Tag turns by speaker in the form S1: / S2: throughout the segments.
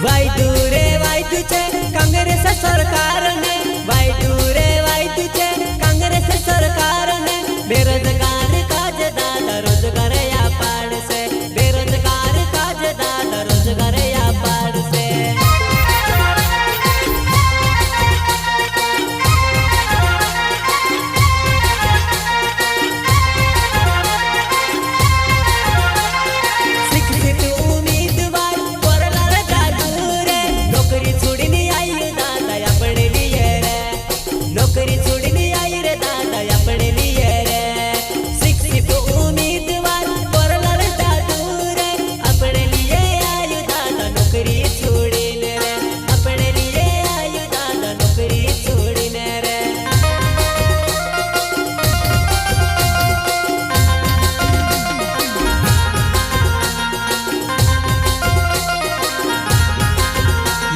S1: वाईटू छे कांग्रेस सरकार ने वाईटू छे कांग्रेस सरकार ने बेरोजगार काज दादा रोजगार या पाड़से बेरोजगार काज दादा रोजगार या पाड़से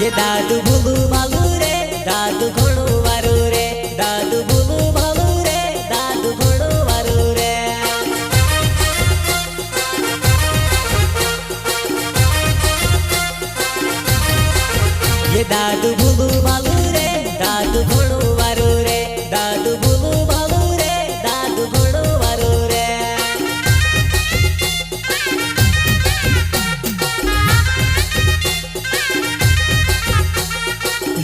S1: ये दादू भूलू भालू रे दादू घणो वारू रे दादू भूलू भालू रे दादू घणो वारू रे ये दादू भूलू भालू रे दादू घणो वारू रे दादू भूलू भालू रे दादू घणो वारू रे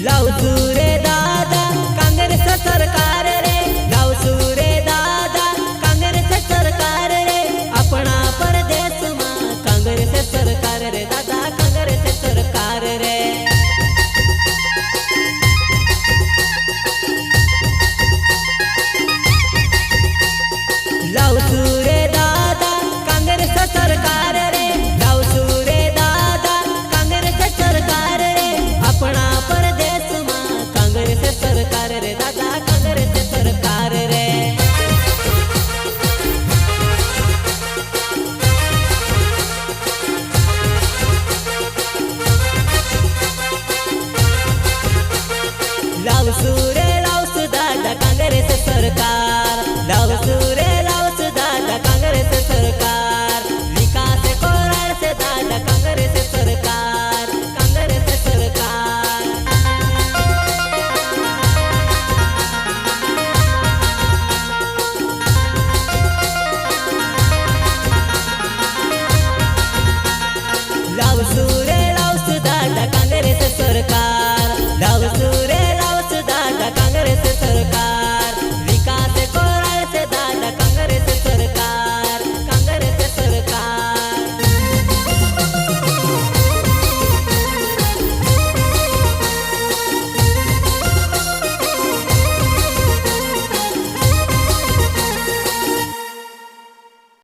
S1: लावसू रे दादा कांग्रेस सरकार रे लावसू रे दादा कांग्रेस सरकार रे अपना परदेश में कांग्रेस सरकार रे दादा कांग्रेस सरकार रे लावसू रे दादा कांग्रेस सरकार रे लावसू रे दादा कांग्रेस सरकार रे अपना परदेश में कांग्रेस सरकार रे दादा कांग्रेस सरकार रे लावसू